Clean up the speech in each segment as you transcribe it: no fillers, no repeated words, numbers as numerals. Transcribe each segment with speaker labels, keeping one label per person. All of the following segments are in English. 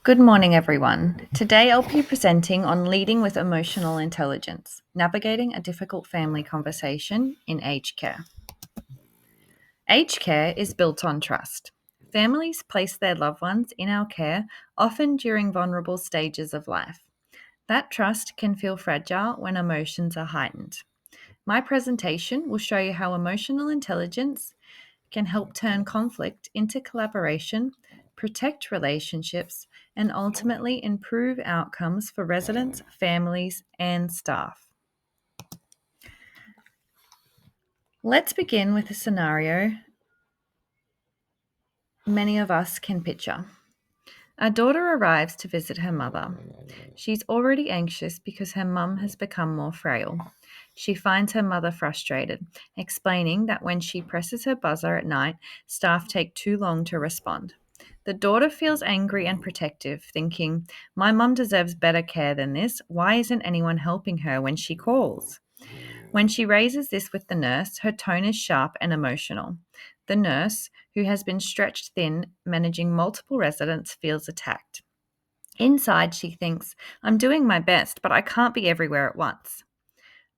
Speaker 1: Good morning, everyone. Today I'll be presenting on leading with emotional intelligence, navigating a difficult family conversation in aged care. Aged care is built on trust. Families place their loved ones in our care, often during vulnerable stages of life. That trust can feel fragile when emotions are heightened. My presentation will show you how emotional intelligence can help turn conflict into collaboration, protect relationships, and ultimately improve outcomes for residents, families, and staff. Let's begin with a scenario many of us can picture. A daughter arrives to visit her mother. She's already anxious because her mum has become more frail. She finds her mother frustrated, explaining that when she presses her buzzer at night, staff take too long to respond. The daughter feels angry and protective, thinking, "My mum deserves better care than this. Why isn't anyone helping her when she calls?" When she raises this with the nurse, her tone is sharp and emotional. The nurse, who has been stretched thin managing multiple residents, feels attacked. Inside, she thinks, "I'm doing my best, but I can't be everywhere at once."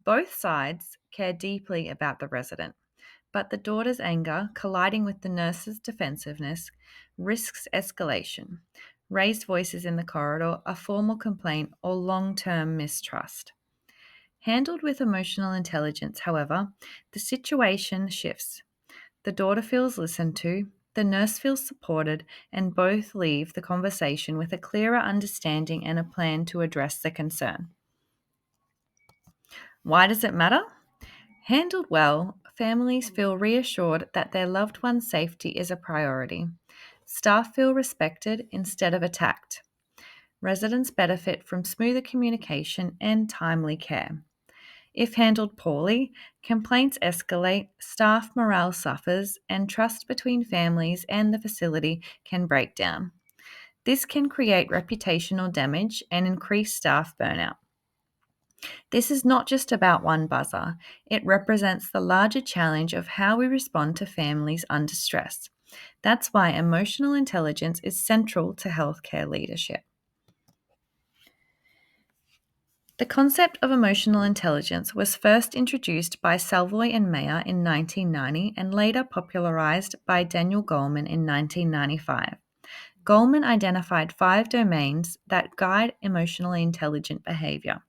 Speaker 1: Both sides care deeply about the resident, but the daughter's anger, colliding with the nurse's defensiveness, risks escalation, raised voices in the corridor, a formal complaint, or long-term mistrust. Handled with emotional intelligence, however, the situation shifts. The daughter feels listened to, the nurse feels supported, and both leave the conversation with a clearer understanding and a plan to address the concern. Why does it matter? Handled well, families feel reassured that their loved one's safety is a priority. Staff feel respected instead of attacked. Residents benefit from smoother communication and timely care. If handled poorly, complaints escalate, staff morale suffers, and trust between families and the facility can break down. This can create reputational damage and increase staff burnout. This is not just about one buzzer, it represents the larger challenge of how we respond to families under stress. That's why emotional intelligence is central to healthcare leadership. The concept of emotional intelligence was first introduced by Salvoy and Mayer in 1990 and later popularized by Daniel Goleman in 1995. Goleman identified 5 domains that guide emotionally intelligent behavior.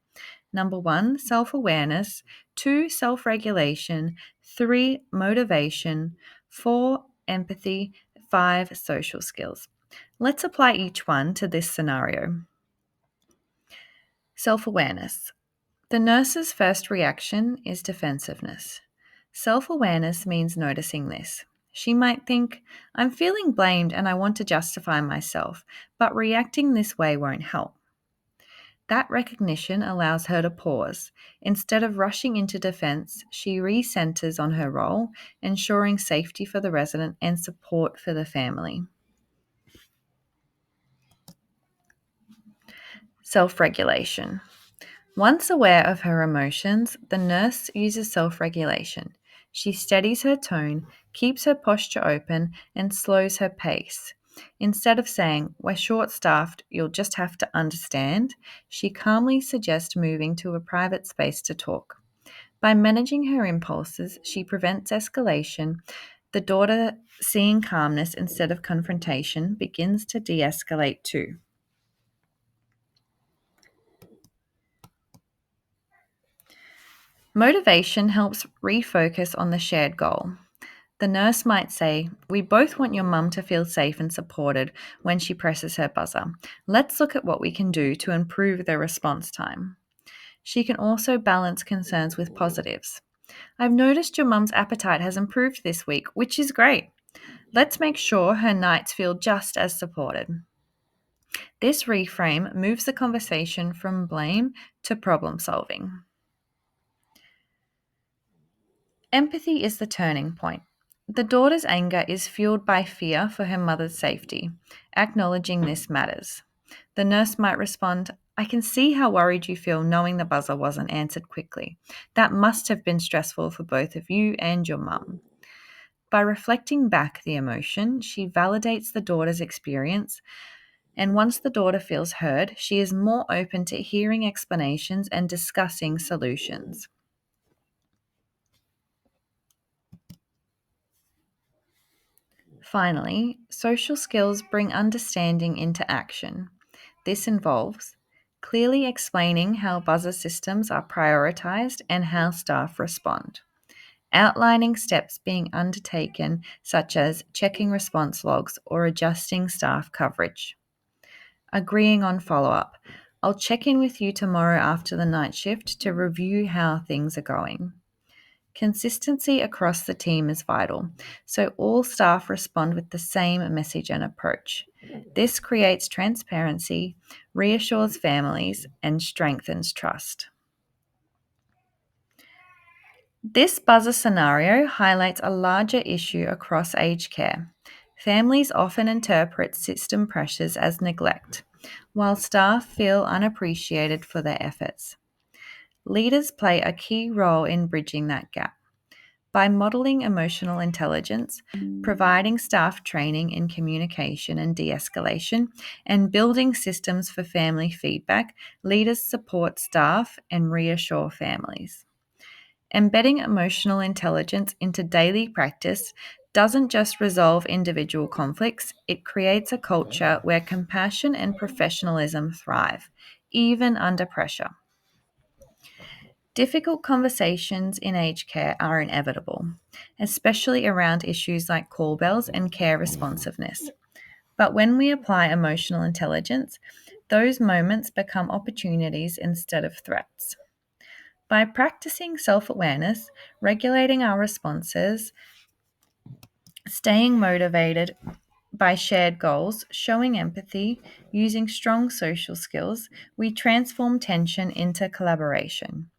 Speaker 1: Number 1, self-awareness. 2, self-regulation. 3, motivation. 4, empathy. 5, social skills. Let's apply each one to this scenario. Self-awareness. The nurse's first reaction is defensiveness. Self-awareness means noticing this. She might think, "I'm feeling blamed and I want to justify myself, but reacting this way won't help." That recognition allows her to pause. Instead of rushing into defense, she recenters on her role, ensuring safety for the resident and support for the family. Self-regulation. Once aware of her emotions, the nurse uses self-regulation. She steadies her tone, keeps her posture open, and slows her pace. Instead of saying, "We're short-staffed, you'll just have to understand," she calmly suggests moving to a private space to talk. By managing her impulses, she prevents escalation. The daughter, seeing calmness instead of confrontation, begins to de-escalate too. Motivation helps refocus on the shared goal. The nurse might say, "We both want your mum to feel safe and supported when she presses her buzzer. Let's look at what we can do to improve the response time." She can also balance concerns with positives. "I've noticed your mum's appetite has improved this week, which is great. Let's make sure her nights feel just as supported." This reframe moves the conversation from blame to problem solving. Empathy is the turning point. The daughter's anger is fueled by fear for her mother's safety. Acknowledging this matters. The nurse might respond, "I can see how worried you feel knowing the buzzer wasn't answered quickly. That must have been stressful for both of you and your mum." By reflecting back the emotion, she validates the daughter's experience And once the daughter feels heard, she is more open to hearing explanations and discussing solutions. Finally, social skills bring understanding into action. This involves clearly explaining how buzzer systems are prioritized and how staff respond, outlining steps being undertaken, such as checking response logs or adjusting staff coverage, agreeing on follow up. I'll check in with you tomorrow after the night shift to review how things are going. Consistency across the team is vital, so all staff respond with the same message and approach. This creates transparency, reassures families, and strengthens trust. This buzzer scenario highlights a larger issue across aged care. Families often interpret system pressures as neglect, while staff feel unappreciated for their efforts. Leaders play a key role in bridging that gap. By modeling emotional intelligence, providing staff training in communication and de escalation, and building systems for family feedback, leaders support staff and reassure families. Embedding emotional intelligence into daily practice doesn't just resolve individual conflicts, it creates a culture where compassion and professionalism thrive, even under pressure. Difficult conversations in aged care are inevitable, especially around issues like call bells and care responsiveness. But when we apply emotional intelligence, those moments become opportunities instead of threats. By practicing self awareness, regulating our responses, staying motivated by shared goals, showing empathy, using strong social skills, we transform tension into collaboration.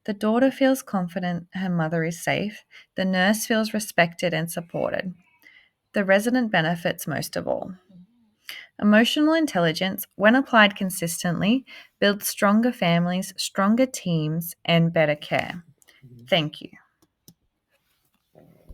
Speaker 1: The daughter feels confident her mother is safe. The nurse feels respected and supported. The resident benefits most of all. Emotional intelligence, when applied consistently, builds stronger families, stronger teams, and better care. Thank you.